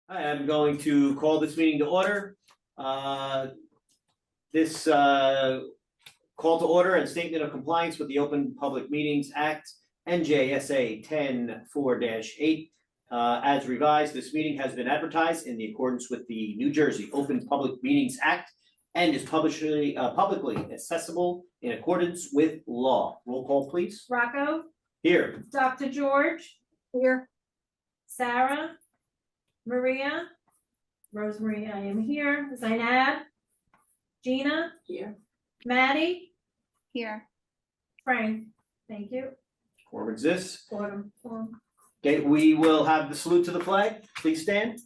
I am going to call this meeting to order. This call to order and statement of compliance with the Open Public Meetings Act, NJSA 10-4-8. As revised, this meeting has been advertised in accordance with the New Jersey Open Public Meetings Act and is publicly accessible in accordance with law. Roll call, please. Rocco, Here. Dr. George, Here. Sarah, Maria, Rosemary, I am here, Zainab, Gina, Here. Maddie, Here. Frank, thank you. Quorum exists. Autumn. Okay, we will have the salute to the flag. Please stand.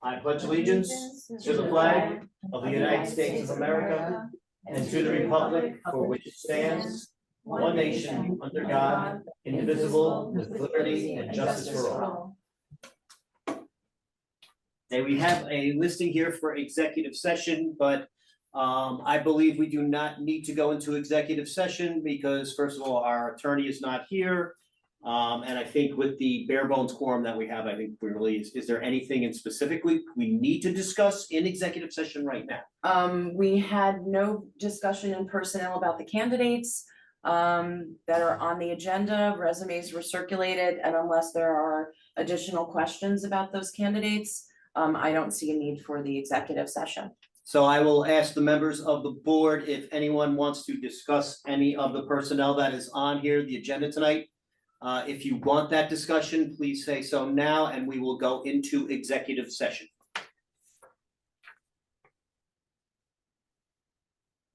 I pledge allegiance to the flag of the United States of America and to the republic for which it stands, one nation, under God, indivisible, with liberty and justice for all. Okay, we have a listing here for executive session, but I believe we do not need to go into executive session because, first of all, our attorney is not here. And I think with the bare bones quorum that we have, I think we really, is there anything in specifically we need to discuss in executive session right now? We had no discussion in personnel about the candidates that are on the agenda. Resumes were circulated, and unless there are additional questions about those candidates, I don't see a need for the executive session. So I will ask the members of the board if anyone wants to discuss any of the personnel that is on here, the agenda tonight. If you want that discussion, please say so now, and we will go into executive session.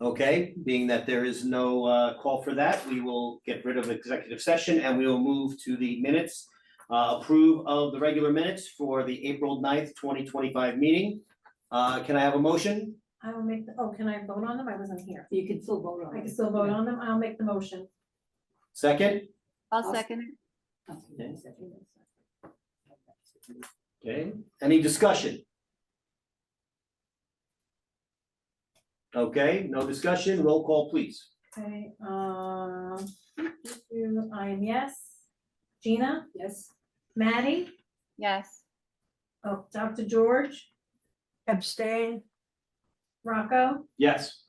Okay, being that there is no call for that, we will get rid of executive session and we will move to the minutes. Approve of the regular minutes for the April 9th, 2025 meeting. Can I have a motion? I will make can I vote on them? I wasn't here. You can still vote on it. I can still vote on them. I'll make the motion. Second? I'll second it. Okay, any discussion? Okay, no discussion, roll call please. Okay, I am yes. Gina, Yes. Maddie, Yes. oh, Dr. George, Abstain. Rocco, Yes.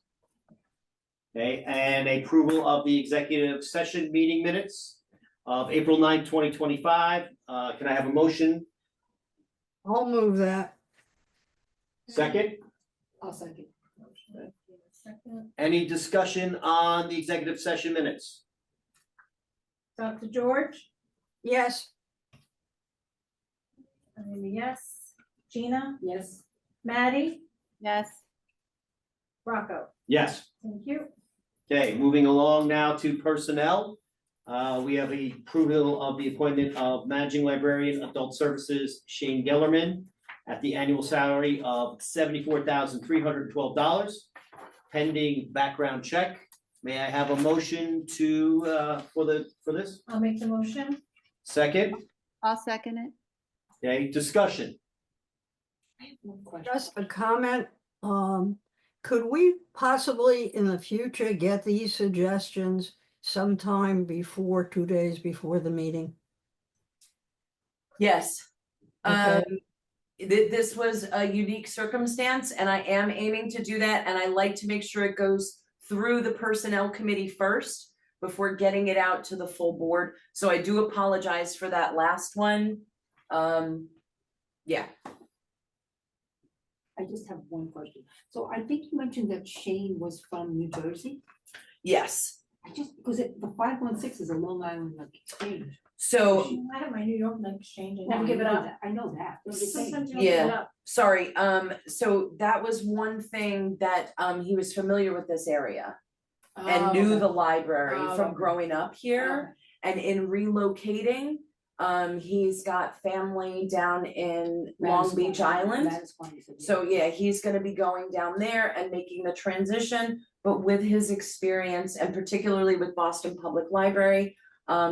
Okay, and approval of the executive session meeting minutes of April 9th, 2025. Can I have a motion? I'll move that. Second? I'll second. second, Any discussion on the executive session minutes? Dr. George, Yes. I am a yes. Gina, Yes. Maddie, Yes. Rocco, Yes. thank you. Okay, moving along now to personnel. We have the approval of the appointment of Managing Librarian Adult Services Shane Gellerman at the annual salary of $74,312, pending background check. May I have a motion to for this? I'll make the motion. Second, I'll second it. okay, discussion. Just a comment, could we possibly in the future get these suggestions sometime before, 2 days before the meeting? Yes. Okay. This was a unique circumstance, and I am aiming to do that, and I like to make sure it goes through the personnel committee first before getting it out to the full board. So I do apologize for that last one. Yeah. I just have one question. So I think you mentioned that Shane was from New Jersey. Yes. Because the 516 is a Long Island exchange. So I have my New York exchange, I never No, give it up. I know that. I'm just saying. Sometimes you don't give it Yeah. up. sorry, so that was one thing that he was familiar with this area and Oh, knew okay. the library Oh, from okay. growing up here. And in relocating, he's got family down in Long Beach Island. That is funny. So yeah, he's gonna be going down there and making the transition, but with his experience and particularly with Boston Public Library.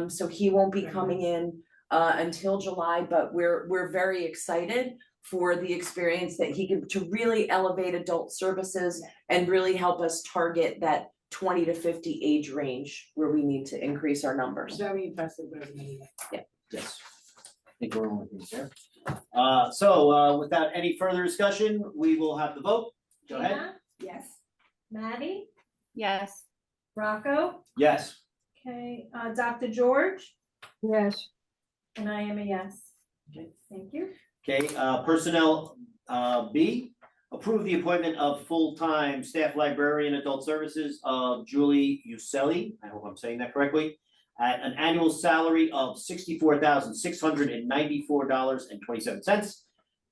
So he won't be coming in until July, but we're very excited for the experience that he can to really elevate adult services and really help us target that 20 to 50 age range where we need to increase our numbers. Very impressive resume. Yes. think we're on with these here. Without any further discussion, we will have the vote. Go ahead. Gina, Yes. Maddie, Yes. Rocco, Yes. okay, Dr. George, Yes, and I am a yes. Okay. Thank you. Okay, personnel, B, approve the appointment of full-time staff librarian adult services of Julie Uselli, I hope I'm saying that correctly, at an annual salary of $64,694.27,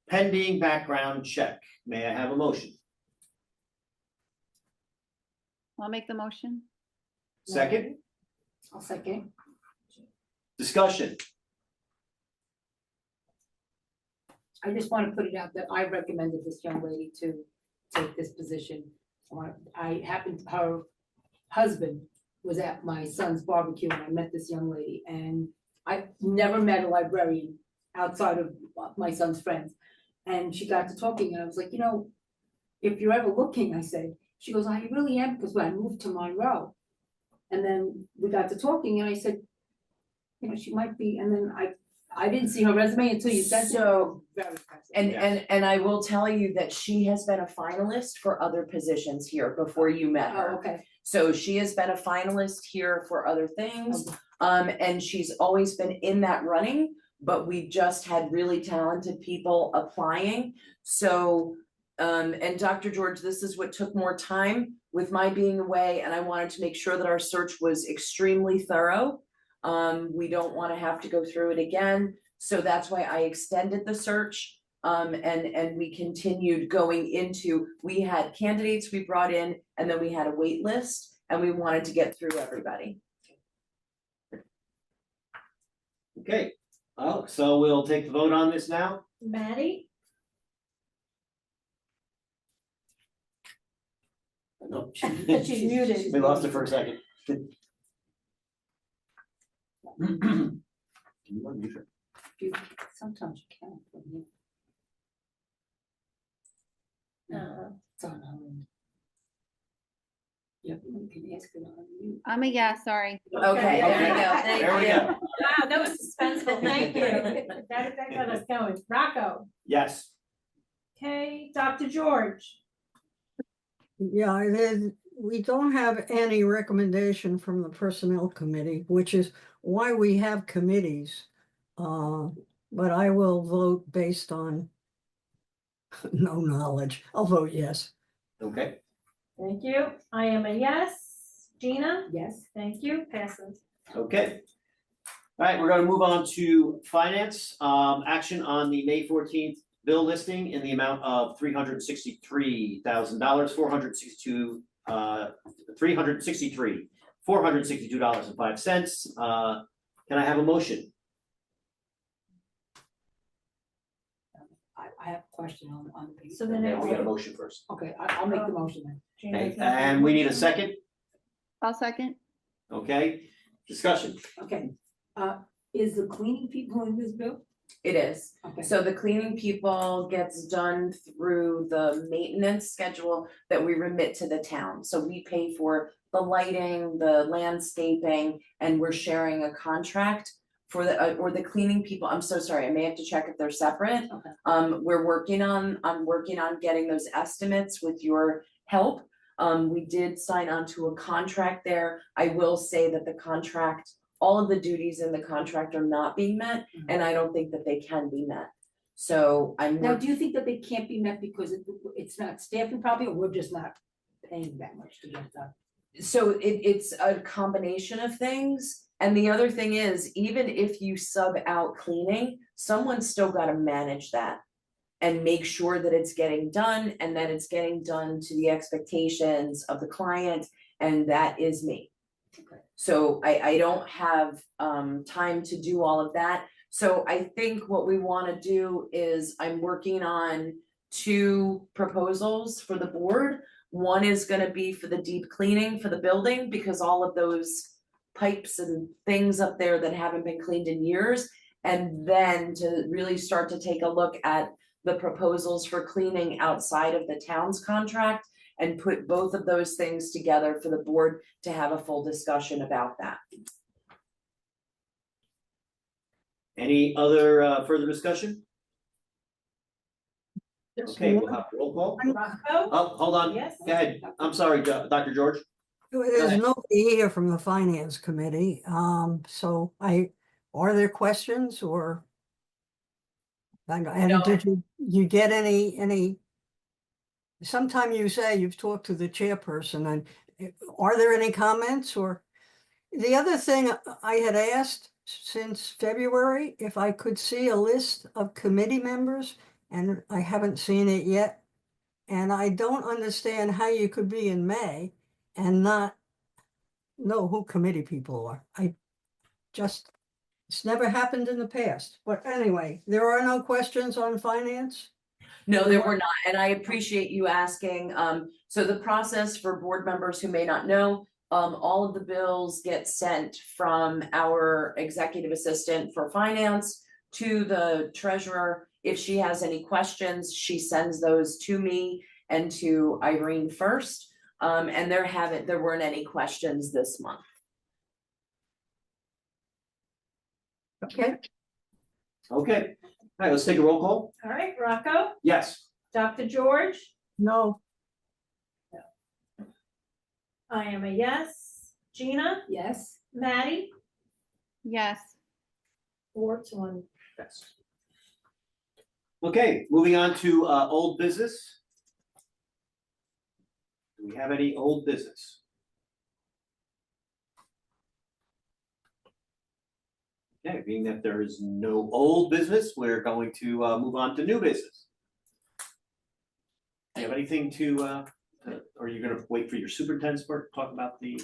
pending background check. May I have a motion? I'll make the motion. Second, I'll second. discussion. I just want to put it out that I recommended this young lady to take this position. I happened, her husband was at my son's barbecue and I met this young lady and I never met a librarian outside of my son's friends. And she got to talking and I was like, you know, if you're ever looking, I said, she goes, I really am, because when I moved to Monroe. And then we got to talking and I said, you know, she might be, and then I didn't see her resume until you said so. So, Very impressive. and I will tell you that she has been a finalist for other positions here before you met her. Oh, okay. So she has been a finalist here for other things, Okay. and she's always been in that running, but we just had really talented people applying. So, and Dr. George, this is what took more time with my being away, and I wanted to make sure that our search was extremely thorough. We don't wanna have to go through it again, so that's why I extended the search. And we continued going into, we had candidates we brought in, and then we had a wait list, and we wanted to get through everybody. Okay, so we'll take the vote on this now. Maddie, No. She's muted. We lost her for a second. Can you unmute her? Sometimes you can. From here. It's on her end. Yep, you can ask her to unmute. I'm a yes, sorry. Okay, there you go, thank There we you. go. Wow, that was suspenseful, thank you. That got us going. Rocco, Yes. okay, Dr. George, yeah, we don't have any recommendation from the Personnel Committee, which is why we have committees. But I will vote based on no knowledge. I'll vote yes. Okay, thank you. I am a yes. Gina, Yes. thank you, passes. okay. All right, we're gonna move on to finance, action on the May 14th bill listing in the amount of $363,000, $462.05. Can I have a motion? I have a question on the. So then Yeah, we got a motion first. Okay, I'll make the motion then. Gina, Okay, can I have and we need a second, I'll second. okay? Discussion. Okay, is the cleaning people in this bill? It is. Okay. So the cleaning people gets done through the maintenance schedule that we remit to the town. So we pay for the lighting, the landscaping, and we're sharing a contract for the, or the cleaning people. I'm so sorry, I may have to check if they're separate. Okay. I'm working on getting those estimates with your help. We did sign on to a contract there. I will say that the contract, all of the duties in the contract are not being met, and I don't think that they can be met. So I'm. Now, do you think that they can't be met because it's not staffing probably, or we're just not paying that much to get it done? So it's a combination of things. And the other thing is, even if you sub out cleaning, someone's still gotta manage that. And make sure that it's getting done and that it's getting done to the expectations of the client, and that is me. Okay. So I don't have time to do all of that. So I think what we wanna do is I'm working on 2 proposals for the board. One is gonna be for the deep cleaning for the building, because all of those pipes and things up there that haven't been cleaned in years. And then to really start to take a look at the proposals for cleaning outside of the town's contract and put both of those things together for the board to have a full discussion about that. Any other further discussion? Just Okay, we'll one- have roll call. Rocco? Oh, hold on. Yes. Go ahead. I'm sorry, Dr. George. There's ahead. nobody here from the finance committee, so are there questions or? And No. did you get any? Sometime you say you've talked to the chairperson and are there any comments or? The other thing I had asked since February, if I could see a list of committee members, and I haven't seen it yet. And I don't understand how you could be in May and not know who committee people are. It's never happened in the past. But anyway, there are no questions on finance? No, there were not, and I appreciate you asking. So the process for board members who may not know, all of the bills get sent from our executive assistant for finance to the treasurer. If she has any questions, she sends those to me and to Irene first. And there weren't any questions this month. Okay, Okay. All right, let's take a roll call. All right, Rocco, Yes. Dr. George, no, I am a yes. Gina, Yes, Maddie, Yes. 4-1. Yes. Okay, moving on to old business. Do we have any old business? Okay, being that there is no old business, we're going to move on to new business. Do you have anything to, or are you gonna wait for your superintendent's work, to talk about the,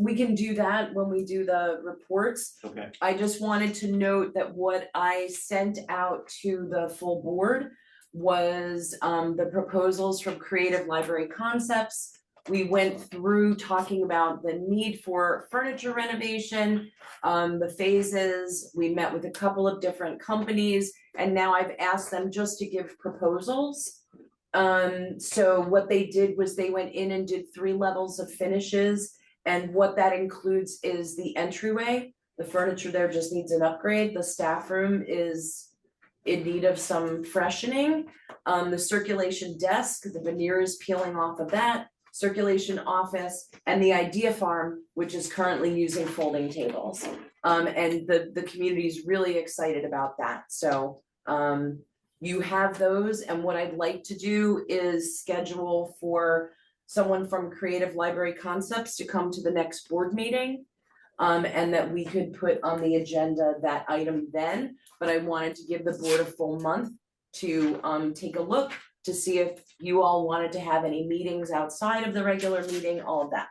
We can do that when we do the reports. okay, I just wanted to note that what I sent out to the full board was the proposals from Creative Library Concepts. We went through talking about the need for furniture renovation, the phases. We met with a couple of different companies, and now I've asked them just to give proposals. So what they did was they went in and did 3 levels of finishes, and what that includes is the entryway. The furniture there just needs an upgrade. The staff room is in need of some freshening. The circulation desk, the veneer is peeling off of that. Circulation office, and the Idea Farm, which is currently using folding tables. And the community is really excited about that, so you have those, and what I'd like to do is schedule for someone from Creative Library Concepts to come to the next board meeting. And that we could put on the agenda that item then, but I wanted to give the board a full month to take a look to see if you all wanted to have any meetings outside of the regular meeting, all of that.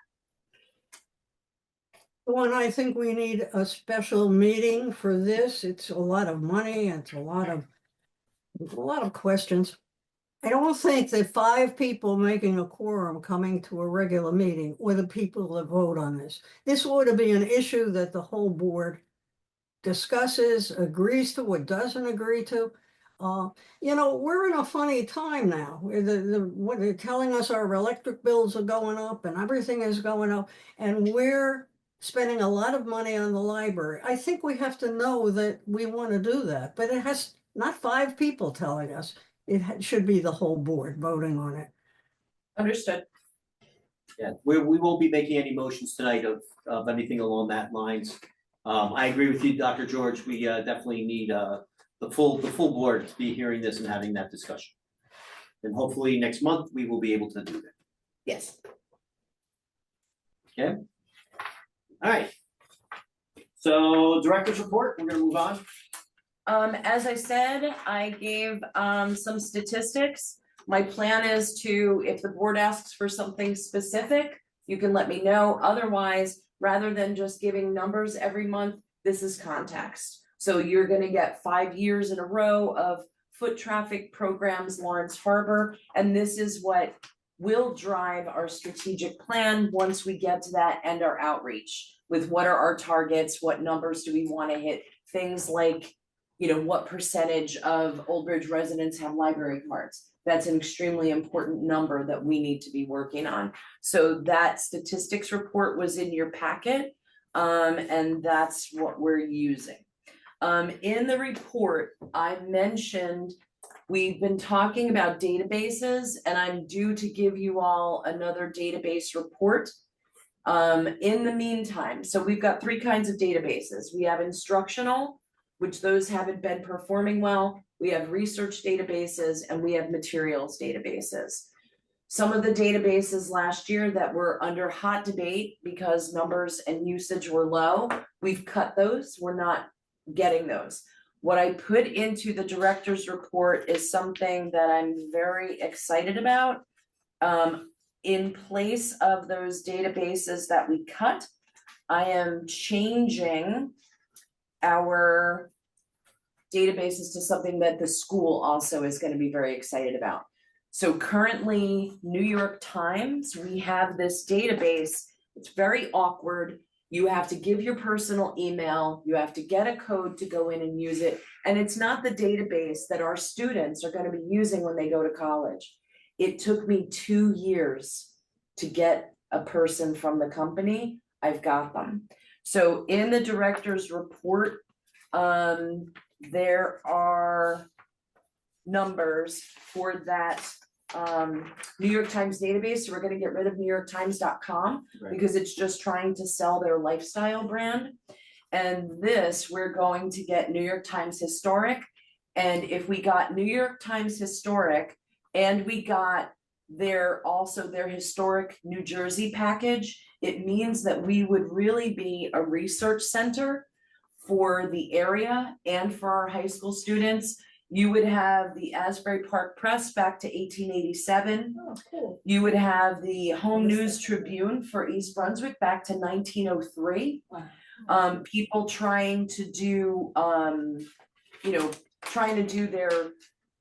Well, I think we need a special meeting for this. It's a lot of money, and it's a lot of questions. I don't think that 5 people making a quorum coming to a regular meeting were the people that vote on this. This ought to be an issue that the whole board discusses, agrees to, or doesn't agree to. We're in a funny time now. What they're telling us, our electric bills are going up and everything is going up, and we're spending a lot of money on the library. I think we have to know that we want to do that, but it has not 5 people telling us. It should be the whole board voting on it. Understood. yeah, we won't be making any motions tonight of anything along that lines. I agree with you, Dr. George, we definitely need the full board to be hearing this and having that discussion. And hopefully next month, we will be able to do that. Yes. Okay. All right. So director's report, we're gonna move on. As I said, I gave some statistics. My plan is to, if the board asks for something specific, you can let me know. Otherwise, rather than just giving numbers every month, this is context. So you're gonna get 5 years in a row of foot traffic programs, Lawrence Harbor, and this is what will drive our strategic plan once we get to that, and our outreach with what are our targets, what numbers do we wanna hit, things like, what percentage of Old Bridge residents have library cards? That's an extremely important number that we need to be working on. So that statistics report was in your packet. And that's what we're using. In the report, I mentioned, we've been talking about databases, and I'm due to give you all another database report. In the meantime, so we've got three kinds of databases. We have instructional, which those haven't been performing well. We have research databases, and we have materials databases. Some of the databases last year that were under hot debate because numbers and usage were low, we've cut those, we're not getting those. What I put into the director's report is something that I'm very excited about. In place of those databases that we cut, I am changing our databases to something that the school also is gonna be very excited about. So currently, New York Times, we have this database, it's very awkward. You have to give your personal email, you have to get a code to go in and use it, and it's not the database that our students are gonna be using when they go to college. It took me 2 years to get a person from the company, I've got them. So in the director's report, there are numbers for that New York Times database, so we're gonna get rid of NewYorkTimes.com Right. because it's just trying to sell their lifestyle brand. And this, we're going to get New York Times Historic. And if we got New York Times Historic and we got their historic New Jersey package, it means that we would really be a research center for the area and for our high school students. You would have the Asbury Park Press back to 1887. Oh, cool. You would have the Home News Tribune for East Brunswick back to 1903. Wow. People trying to do, trying to do their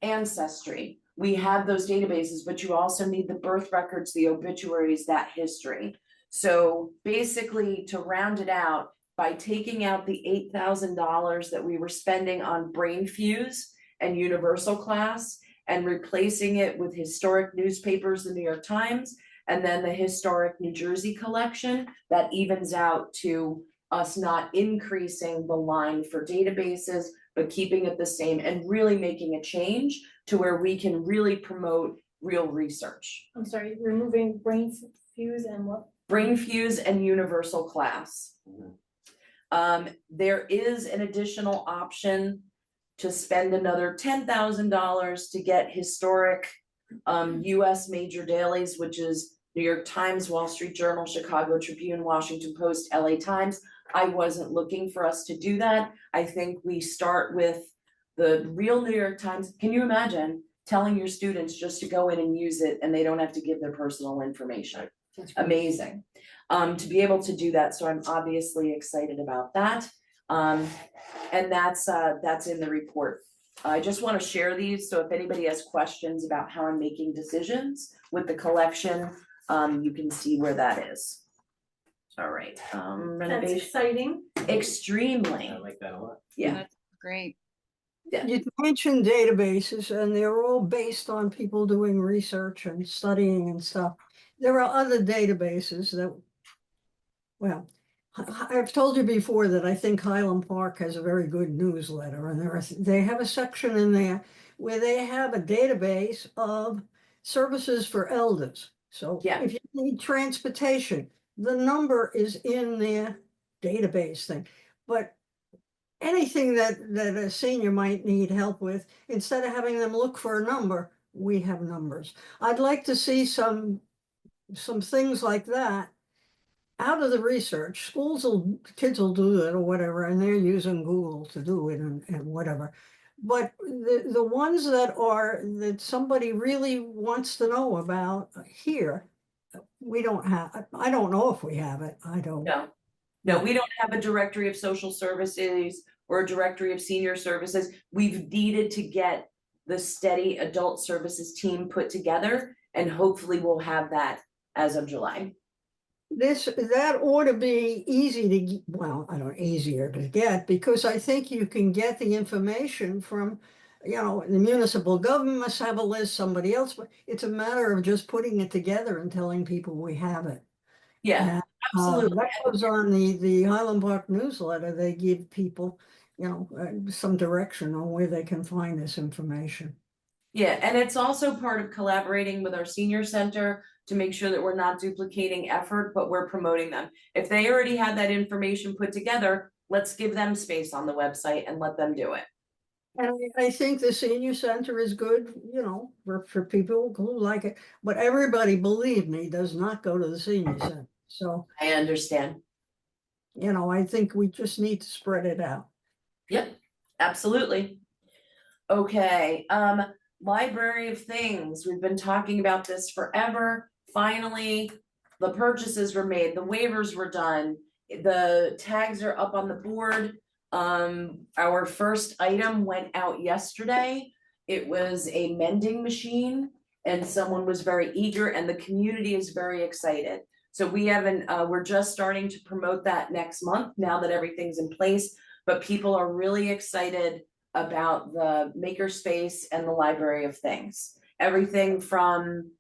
ancestry. We have those databases, but you also need the birth records, the obituaries, that history. So basically, to round it out, by taking out the $8,000 that we were spending on Brain Fuse and Universal Class and replacing it with historic newspapers, the New York Times, and then the historic New Jersey collection, that evens out to us not increasing the line for databases, but keeping it the same and really making a change to where we can really promote real research. I'm sorry, removing brain fuse and what? Brain Fuse and Universal Class. There is an additional option to spend another $10,000 to get historic US major dailies, which is New York Times, Wall Street Journal, Chicago Tribune, Washington Post, LA Times. I wasn't looking for us to do that. I think we start with the real New York Times. Can you imagine telling your students just to go in and use it and they don't have to give their personal information? That's great. Amazing. To be able to do that, so I'm obviously excited about that. And that's in the report. I just want to share these, so if anybody has questions about how I'm making decisions with the collection, you can see where that is. All right, That's renovation, exciting. extremely, I like that a lot. yeah. That's great. You mentioned databases and they're all based on people doing research and studying and stuff. There are other databases that, well, I've told you before that I think Highland Park has a very good newsletter, and they have a section in there where they have a database of services for elders. So Yeah. if you need transportation, the number is in their database thing. But anything that a senior might need help with, instead of having them look for a number, we have numbers. I'd like to see some things like that out of the research. Kids will do it or whatever, and they're using Google to do it and whatever. But the ones that somebody really wants to know about here, we don't have. I don't know if we have it. I don't. No, we don't have a directory of social services or a directory of senior services. We've needed to get the steady adult services team put together, and hopefully we'll have that as of July. That ought to be easier to get, because I think you can get the information from, the municipal government must have a list, somebody else, but it's a matter of just putting it together and telling people we have it. Yeah, Absolutely. That goes on the Highland Park newsletter. They give people, some direction on where they can find this information. Yeah, and it's also part of collaborating with our senior center to make sure that we're not duplicating effort, but we're promoting them. If they already had that information put together, let's give them space on the website and let them do it. And I think the senior center is good, for people who like it, but everybody, believe me, does not go to the senior center. So, I understand. I think we just need to spread it out. Yep, absolutely. Okay, library of things, we've been talking about this forever. Finally, the purchases were made, the waivers were done, the tags are up on the board. Our first item went out yesterday. It was a mending machine and someone was very eager and the community is very excited. So we haven't, we're just starting to promote that next month now that everything's in place, but people are really excited about the makerspace and the library of things. Everything from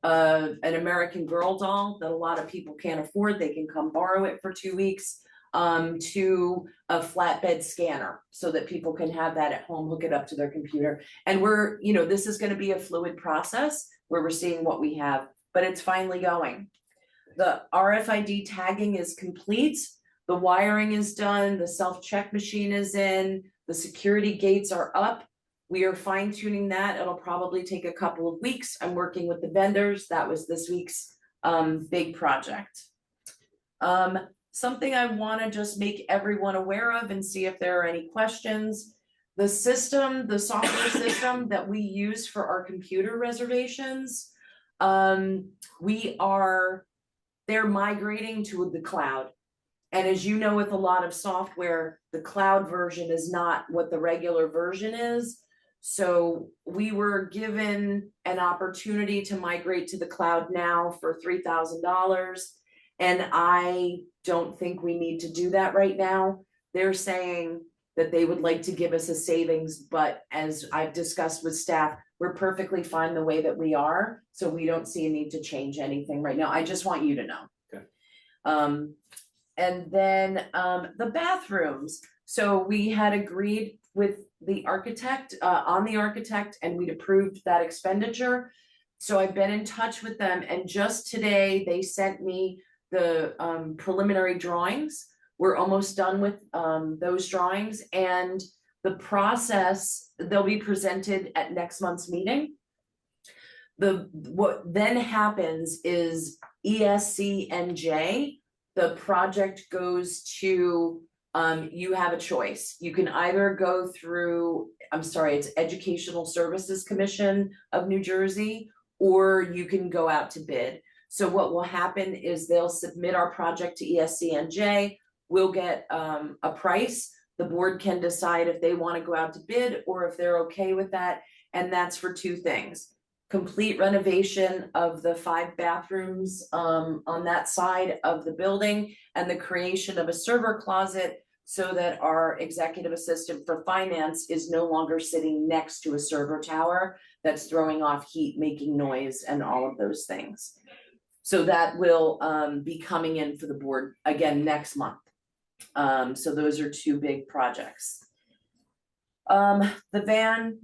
an American Girl doll that a lot of people can't afford, they can come borrow it for 2 weeks, to a flatbed scanner so that people can have that at home, hook it up to their computer. And we're, this is gonna be a fluid process where we're seeing what we have, but it's finally going. The RFID tagging is complete, the wiring is done, the self-check machine is in, the security gates are up. We are fine tuning that. It'll probably take a couple of weeks. I'm working with the vendors. That was this week's big project. Something I want to just make everyone aware of and see if there are any questions. The software system that we use for our computer reservations, they're migrating to the cloud. And as you know, with a lot of software, the cloud version is not what the regular version is. So we were given an opportunity to migrate to the cloud now for $3,000. And I don't think we need to do that right now. They're saying that they would like to give us a savings, but as I've discussed with staff, we're perfectly fine the way that we are. So we don't see a need to change anything right now. I just want you to know. Okay. And then the bathrooms. So we had agreed with the architect, and we'd approved that expenditure. So I've been in touch with them and just today they sent me the preliminary drawings. We're almost done with those drawings and the process, they'll be presented at next month's meeting. What then happens is ESCNJ, the project goes to, you have a choice. You can either go through, it's Educational Services Commission of New Jersey, or you can go out to bid. So what will happen is they'll submit our project to ESCNJ, we'll get a price. The board can decide if they want to go out to bid or if they're okay with that. And that's for 2 things. Complete renovation of the 5 bathrooms on that side of the building and the creation of a server closet so that our executive assistant for finance is no longer sitting next to a server tower that's throwing off heat, making noise and all of those things. So that will be coming in for the board again next month. So those are 2 big projects. The van,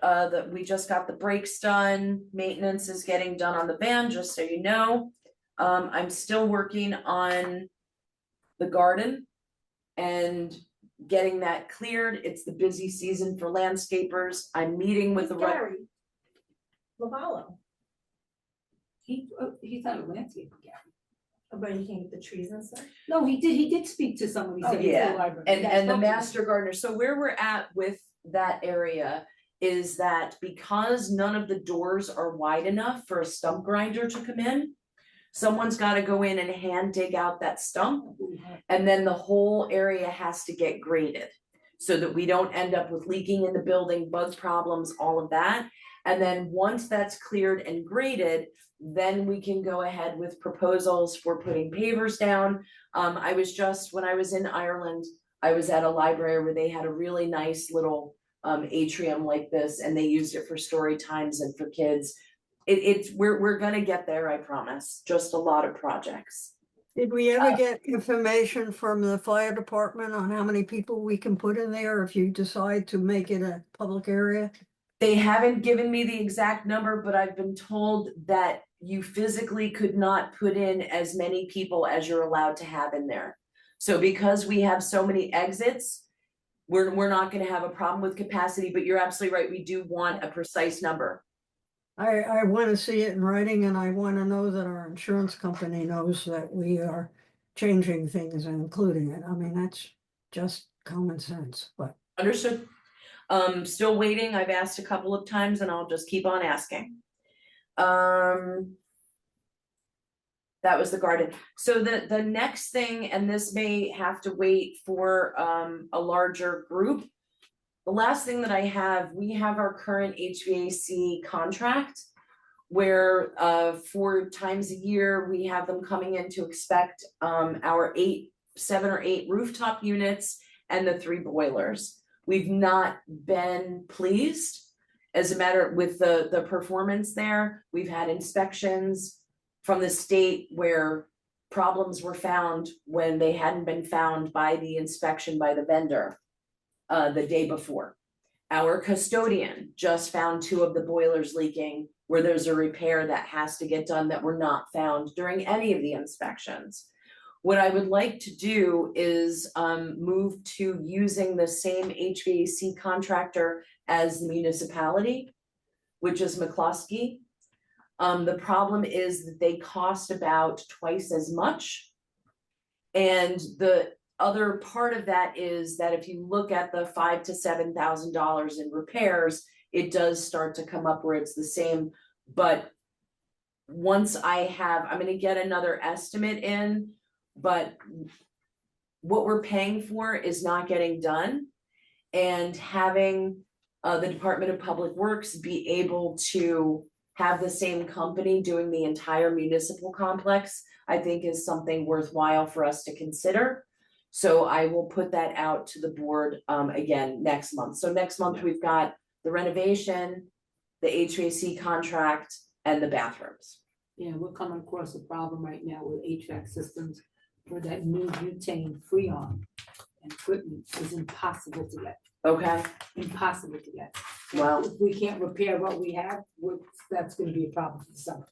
that we just got the brakes done, maintenance is getting done on the van, just so you know. I'm still working on the garden and getting that cleared. It's the busy season for landscapers. I'm meeting with the Gary Lavallo, He's not a landscaper, Gary. but you can get the trees and stuff. No, he did speak to someone, he Oh, said he's yeah. a library. and the master gardener. So where we're at with that area is that because none of the doors are wide enough for a stump grinder to come in, someone's got to go in and hand dig out that stump, and then the whole area has to get graded so that we don't end up with leaking in the building, bug problems, all of that. And then once that's cleared and graded, then we can go ahead with proposals for putting pavers down. When I was in Ireland, I was at a library where they had a really nice little atrium like this, and they used it for story times and for kids. We're gonna get there, I promise. Just a lot of projects. Did we ever get information from the fire department on how many people we can put in there if you decide to make it a public area? They haven't given me the exact number, but I've been told that you physically could not put in as many people as you're allowed to have in there. So because we have so many exits, we're not gonna have a problem with capacity, but you're absolutely right, we do want a precise number. I want to see it in writing and I want to know that our insurance company knows that we are changing things and including it. I mean, that's just common sense, but Understood. Still waiting, I've asked a couple of times and I'll just keep on asking. That was the garden. So the next thing, and this may have to wait for a larger group. The last thing that I have, we have our current HVAC contract. Where 4 times a year, we have them coming in to inspect our 7 or 8 rooftop units and the 3 boilers. We've not been pleased. As a matter with the performance there, we've had inspections from the state where problems were found when they hadn't been found by the inspection by the vendor the day before. Our custodian just found 2 of the boilers leaking where there's a repair that has to get done that were not found during any of the inspections. What I would like to do is move to using the same HVAC contractor as the municipality, which is McCloskey. The problem is that they cost about twice as much. And the other part of that is that if you look at the $5,000 to $7,000 in repairs, it does start to come up where it's the same. But once I'm gonna get another estimate in, but what we're paying for is not getting done. And having the Department of Public Works be able to have the same company doing the entire municipal complex, I think is something worthwhile for us to consider. So I will put that out to the board again next month. So next month we've got the renovation, the HVAC contract, and the bathrooms. Yeah, we're coming across a problem right now with HVAC systems where that new butane freon and equipment is impossible to get, Okay, impossible to get. Wow. If we can't repair what we have, that's gonna be a problem for the summer.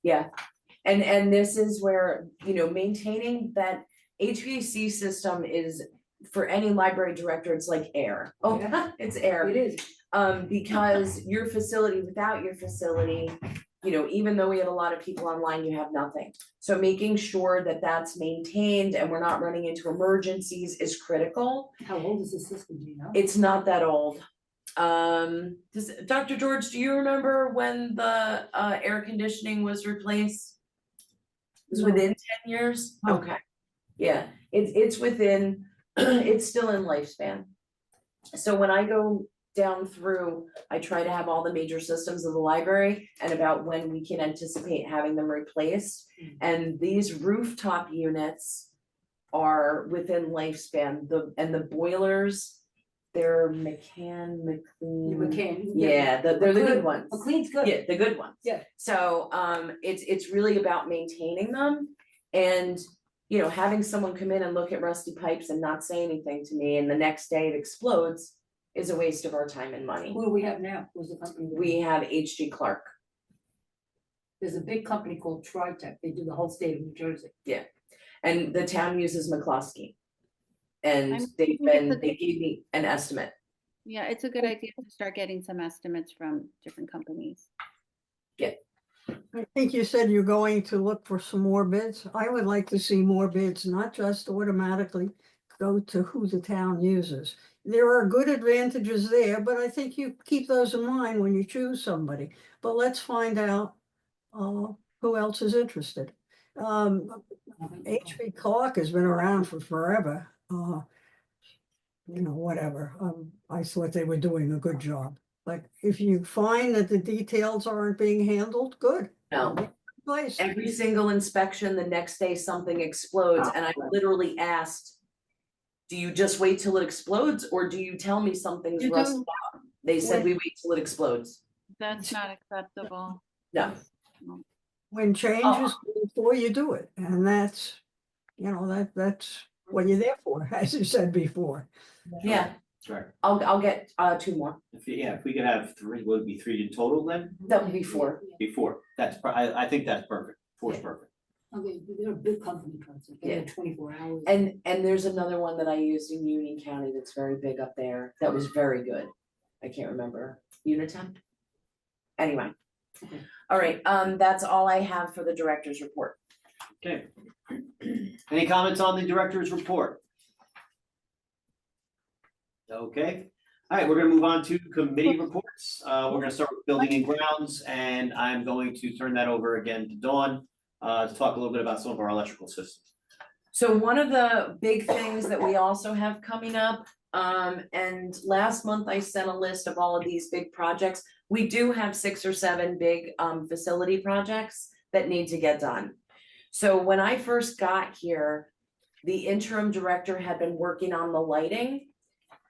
yeah. And this is where, maintaining that HVAC system is, for any library director, it's like air. Oh, Yeah. it's air. It is. Because your facility, without your facility, even though we have a lot of people online, you have nothing. So making sure that that's maintained and we're not running into emergencies is critical. How old is the system, do you know? It's not that old. Dr. George, do you remember when the air conditioning was replaced? It was No. within 10 years? No. Okay, yeah, it's within, it's still in lifespan. So when I go down through, I try to have all the major systems of the library and about when we can anticipate having them replaced. And these rooftop units are within lifespan, the boilers, they're McCann. Yeah, they're the good ones. McLean's good. Yeah, the good ones. Yeah. So it's really about maintaining them and having someone come in and look at rusty pipes and not say anything to me and the next day it explodes is a waste of our time and money. Who do we have now? Who's the company? We have H.G. Clark. There's a big company called Tritech. They do the whole state of New Jersey. And the town uses McCloskey. And I'm they thinking it's gave me an estimate. Yeah, it's a good idea to start getting some estimates from different companies. I think you said you're going to look for some more bids. I would like to see more bids, not just automatically go to who the town uses. There are good advantages there, but I think you keep those in mind when you choose somebody. But let's find out who else is interested. H.B. Clark has been around for forever. Whatever. I thought they were doing a good job. But if you find that the details aren't being handled, good. No, Place. every single inspection, the next day something explodes and I literally asked, do you just wait till it explodes or do you tell me something's You do. rusted out? They said we wait till it explodes. That's not acceptable. No. When changes before you do it, and that's that's what you're there for, as you said before. Yeah, Sure. I'll get two more, If we could have three, would it be three in total then? that would be four. Before, I think that's perfect, four's perfect. Okay, they're a big company, Township. They're Yeah. 24 hours. And there's another one that I used in Union County that's very big up there, that was very good. I can't remember, Unitemp? Anyway. Okay. All right, that's all I have for the director's report. Okay. Any comments on the director's report? Okay, all right, we're gonna move on to committee reports. We're gonna start with building and grounds, and I'm going to turn that over again to Dawn to talk a little bit about some of our electrical systems. So one of the big things that we also have coming up, and last month I sent a list of all of these big projects. We do have 6 or 7 big facility projects that need to get done. So when I first got here, the interim director had been working on the lighting.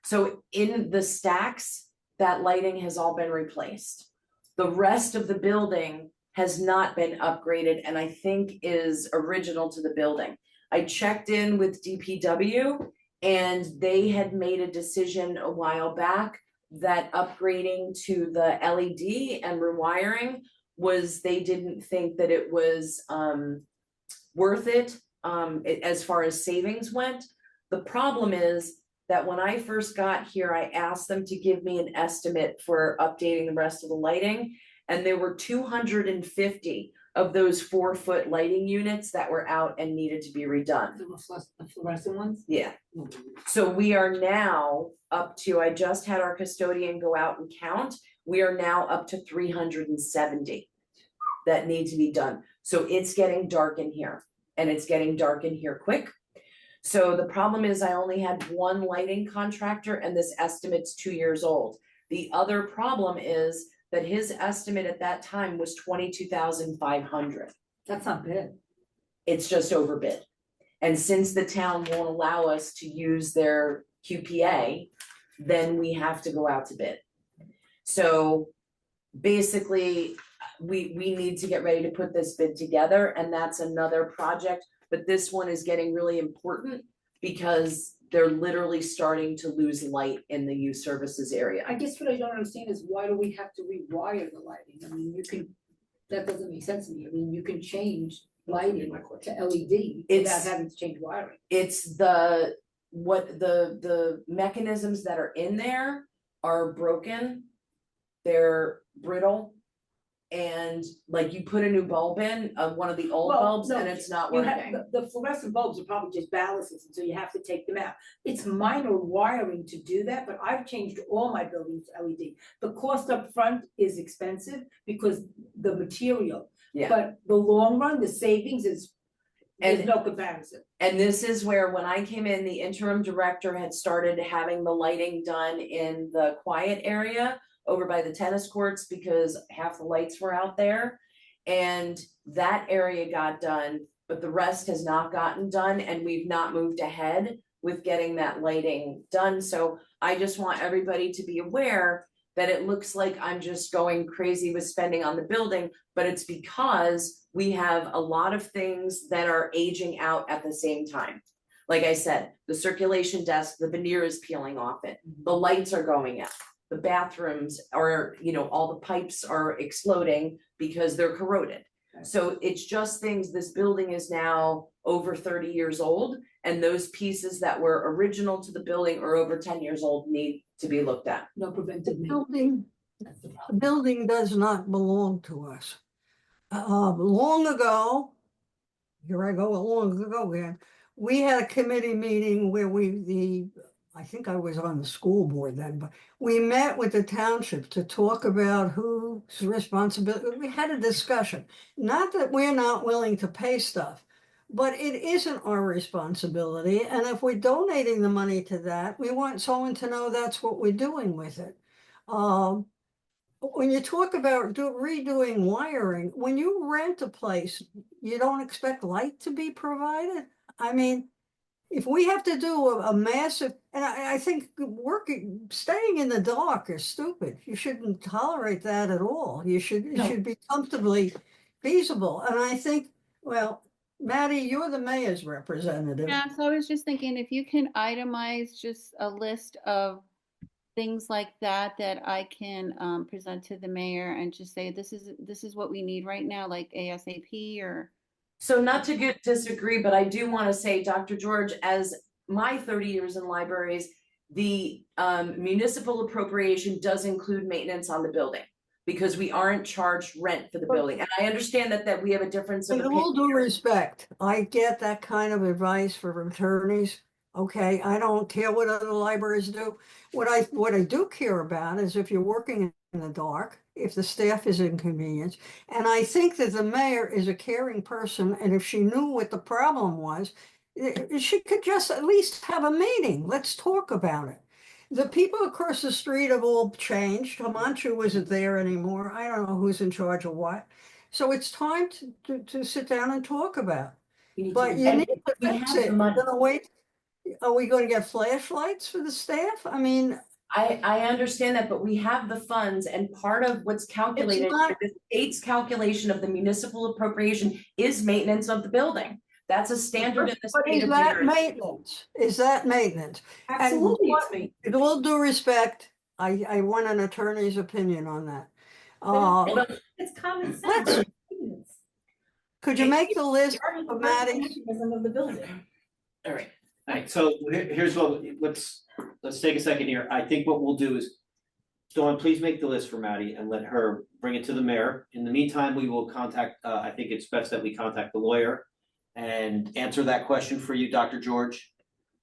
So in the stacks, that lighting has all been replaced. The rest of the building has not been upgraded and I think is original to the building. I checked in with DPW and they had made a decision a while back that upgrading to the LED and rewiring they didn't think that it was worth it as far as savings went. The problem is that when I first got here, I asked them to give me an estimate for updating the rest of the lighting. And there were 250 of those 4-foot lighting units that were out and needed to be redone. The fluorescent ones? Yeah, so we are now up to, I just had our custodian go out and count. We are now up to 370 that need to be done. So it's getting dark in here and it's getting dark in here quick. So the problem is I only had one lighting contractor and this estimate's 2 years old. The other problem is that his estimate at that time was 22,500. That's not bad. It's just overbid. And since the town won't allow us to use their QPA, then we have to go out to bid. So basically, we need to get ready to put this bid together and that's another project. But this one is getting really important because they're literally starting to lose light in the youth services area. I guess what I don't understand is why do we have to rewire the lighting? I mean, that doesn't make sense to me. I mean, you can change lighting to LED without having to change wiring. It's the mechanisms that are in there are broken. They're brittle. And like you put a new bulb in, one of the old bulbs and it's not working. The fluorescent bulbs are probably just ballasts, and so you have to take them out. It's minor wiring to do that, but I've changed all my buildings to LED. The cost up front is expensive because the material. Yeah. But the long run, the savings there's no comparison. And this is where, when I came in, the interim director had started having the lighting done in the quiet area over by the tennis courts because half the lights were out there. And that area got done, but the rest has not gotten done and we've not moved ahead with getting that lighting done. So I just want everybody to be aware that it looks like I'm just going crazy with spending on the building, but it's because we have a lot of things that are aging out at the same time. Like I said, the circulation desk, the veneer is peeling off it, the lights are going out. The bathrooms are, all the pipes are exploding because they're corroded. So it's just things, this building is now over 30 years old and those pieces that were original to the building or over 10 years old need to be looked at. No preventive The maintenance. building does not belong to us. Long ago, here I go, long ago again, we had a committee meeting where I think I was on the school board then, but we met with the township to talk about whose responsibility. We had a discussion. Not that we're not willing to pay stuff, but it isn't our responsibility. And if we're donating the money to that, we want someone to know that's what we're doing with it. When you talk about redoing wiring, when you rent a place, you don't expect light to be provided? I mean, if we have to do a massive, and I think staying in the dark is stupid. You shouldn't tolerate that at all. It should be comfortably feasible. And I think, well, Maddie, you're the mayor's representative. Yeah, so I was just thinking if you can itemize just a list of things like that that I can present to the mayor and just say, this is what we need right now, like ASAP or. So not to disagree, but I do wanna say, Dr. George, as my 30 years in libraries, the municipal appropriation does include maintenance on the building. Because we aren't charged rent for the building, and I understand that we have a difference of With opinion. all due respect, I get that kind of advice from attorneys. Okay, I don't care what other libraries do. What I do care about is if you're working in the dark, if the staff is inconvenienced. And I think that the mayor is a caring person, and if she knew what the problem was, she could just at least have a meeting. Let's talk about it. The people across the street have all changed. Hamanchu isn't there anymore. I don't know who's in charge of what. So it's time to sit down and talk about. We need But to- you And need to we fix have it. the money. You're gonna wait. Are we gonna get flashlights for the staff? I mean, I understand that, but we have the funds, and part of what's calculated, not- the state's calculation of the municipal appropriation is maintenance of the building. That's a standard in the but state is of New that Jersey. maintenance? Is that maintenance? Absolutely, it's what- me. With all due respect, I want an attorney's opinion on that. But it's common sense. Could you make the list of Maddie? Of the building. Alright, so here's what, let's take a second here. I think what we'll do is, Dawn, please make the list for Maddie and let her bring it to the mayor. In the meantime, we will contact, I think it's best that we contact the lawyer and answer that question for you, Dr. George.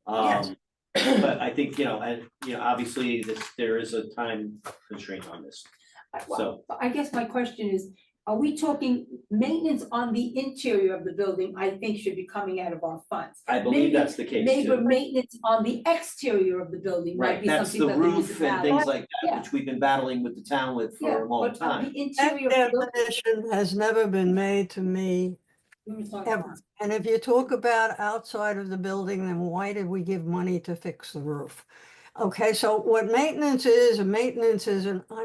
Yes. But I think, obviously there is a time constraint on this, so. I guess my question is, are we talking maintenance on the interior of the building, I think should be coming out of our funds. I believe Maybe- that's the case Maybe too. maintenance on the exterior of the building might Right, be that's something the that the roof and municipality. things like that, Yeah. which we've been battling with the town with Yeah, for a long but on time. the That interior of the building. definition has never been made to me ever. And if you talk about outside of the building, then why did we give money to fix the roof? Okay, so what maintenance is, and maintenance is, and I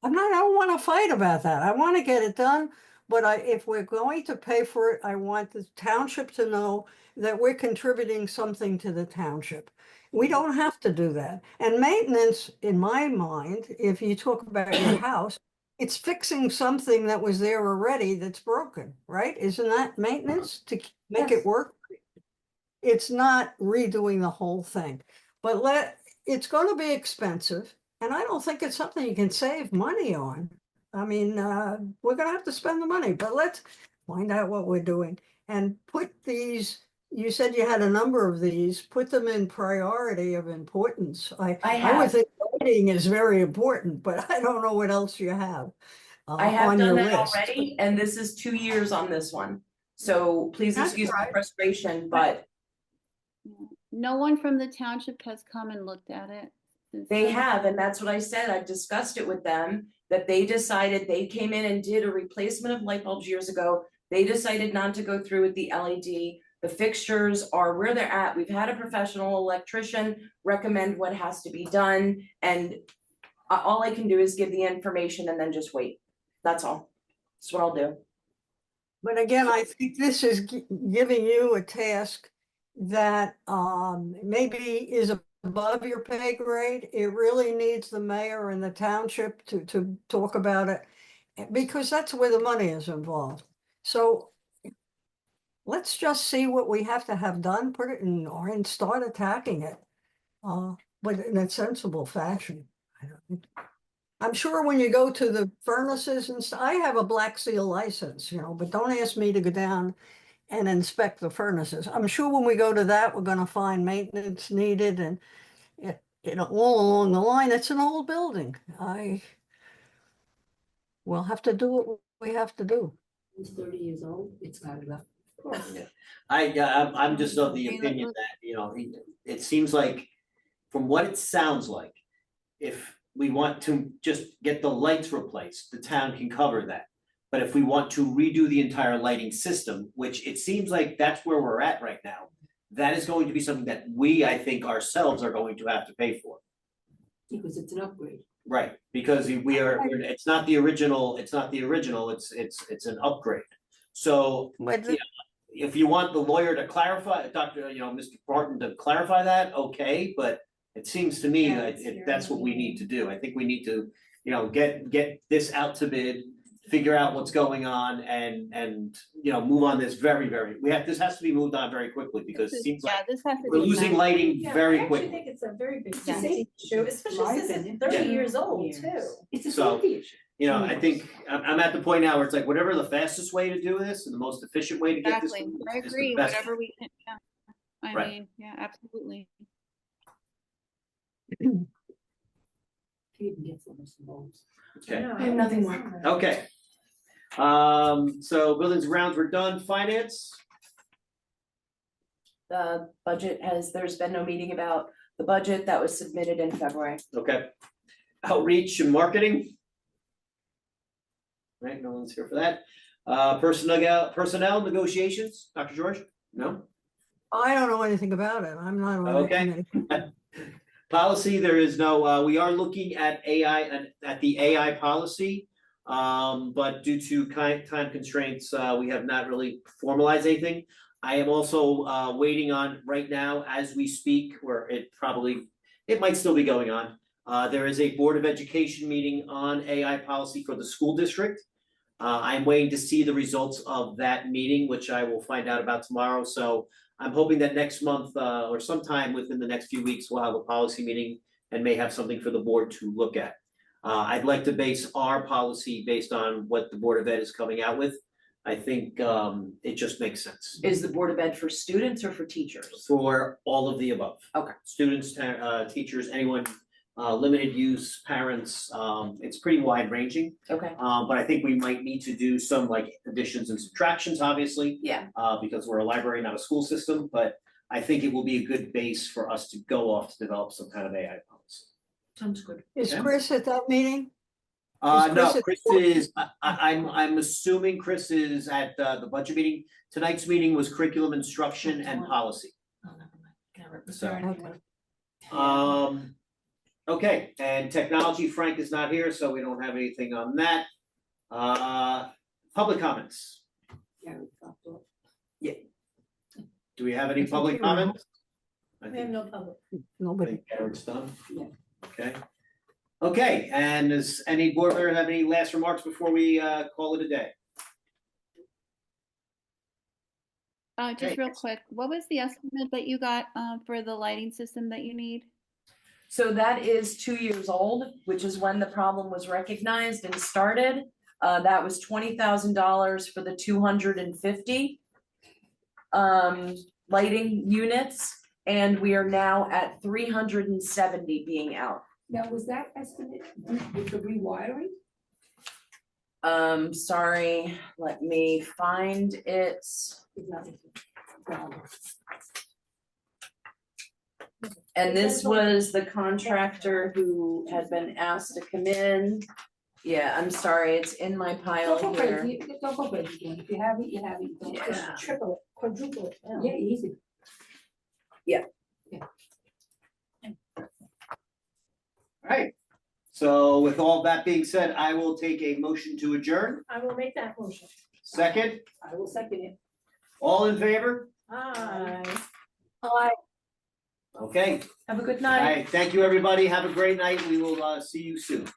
don't want to fight about that. I want to get it done. But if we're going to pay for it, I want the township to know that we're contributing something to the township. We don't have to do that. And maintenance, in my mind, if you talk about your house, it's fixing something that was there already that's broken, right? Isn't that maintenance to make Yes. it work? It's not redoing the whole thing, but it's going to be expensive. And I don't think it's something you can save money on. I mean, we're gonna have to spend the money, but let's find out what we're doing and put these, you said you had a number of these, put them in priority of importance. I would have. think lighting is very important, but I don't know what else you have I have on done your that list. already, and this is 2 years on this one. So please That's excuse my right. frustration, but No one from the township has come and looked at it. since they then. have, and that's what I said. I've discussed it with them, that they decided, they came in and did a replacement of light bulbs years ago. They decided not to go through with the LED. The fixtures are where they're at. We've had a professional electrician recommend what has to be done, and all I can do is give the information and then just wait. That's all. That's what I'll do. But again, I think this is giving you a task that maybe is above your pay grade. It really needs the mayor and the township to talk about it, because that's where the money is involved. So let's just see what we have to have done, put it in, and start attacking it, but in a sensible fashion. I'm sure when you go to the furnaces and stuff, I have a Black Seal license, but don't ask me to go down and inspect the furnaces. I'm sure when we go to that, we're gonna find maintenance needed and all along the line. It's an old building. We'll have to do what we have to do. It's 30 years old, it's gotta go. I'm just of the opinion that, it seems like, from what it sounds like, if we want to just get the lights replaced, the town can cover that. But if we want to redo the entire lighting system, which it seems like that's where we're at right now, that is going to be something that we, I think, ourselves are going to have to pay for. Because it's an upgrade. Right, because it's not the original, it's an upgrade. So But Yeah. if you want the lawyer to clarify, Mr. Barton to clarify that, okay, but it seems to me Yeah, that it's that's what we your- need to do. I think we need to, get this out to bid, figure out what's going on and, move on this this has to be moved on very quickly because it seems like This has to we're be losing done. lighting Yeah, very I actually quickly. think it's a very big Yeah. safety issue, especially since it's 30 Yeah. years old too. It's a So- safety issue. I think I'm at the point now where it's like whatever the fastest way to do this and the most efficient way to get this. Exactly, done I is the agree, best. whatever we can, yeah. I Right. mean, yeah, absolutely. Can't even get some of some bulbs. Okay. No, I have nothing more. Okay. So buildings and grounds were done, finance, The budget there's been no meeting about the budget that was submitted in February. okay. Outreach and marketing. Right, no one's here for that. Personnel negotiations, Dr. George? No? I don't know anything about it. I'm not on the Okay. committee. Policy, there is no, we are looking at AI, at the AI policy. But due to time constraints, we have not really formalized anything. I am also waiting on right now as we speak, or it might still be going on. There is a Board of Education meeting on AI policy for the school district. I'm waiting to see the results of that meeting, which I will find out about tomorrow. So I'm hoping that next month, or sometime within the next few weeks, we'll have a policy meeting and may have something for the board to look at. I'd like to base our policy based on what the Board of Ed is coming out with. I think it just makes sense Is the Board of Ed for students or for teachers? for all of the above. Okay. Students, teachers, anyone, limited use, parents, it's pretty wide ranging. Okay, But I think we might need to do some like additions and subtractions, obviously, yeah, because we're a library, not a school system, but I think it will be a good base for us to go off to develop some kind of AI policy. sounds good. Is Yeah. Chris at that meeting? No, Chris Chris is, I'm assuming Chris is at the budget meeting. Tonight's meeting was curriculum instruction and policy. Oh, never mind. Can't So- remember. Okay. Okay, and technology, Frank is not here, so we don't have anything on that. Public comments. Yeah, we talked about- Do we have any I think public you were- comments? I We have think no public. Nobody. Eric's done. Yeah. Okay. Okay, and does any board member have any last remarks before we call it a day? Just Okay. real quick, what was the estimate that you got, for the lighting system that you need? So that is 2 years old, which is when the problem was recognized and started. That was $20,000 for the 250 lighting units, and we are now at 370 being out. Now, was that estimate with the rewiring? Sorry, let me find it. Is that what the- And this was the contractor who had been asked to come in. Yeah, I'm sorry, it's in my pile Don't go here. crazy, don't go crazy, Jen. If you have it, you have it. Don't- Yeah. just Triple it, quadruple it. Yeah, easy. Alright, so with all that being said, I will take a motion to adjourn. I will make that motion. Second, I will second it. all in favor? Aye. Okay, Have a good night. alright, thank you, everybody. Have a great night. We will see you soon.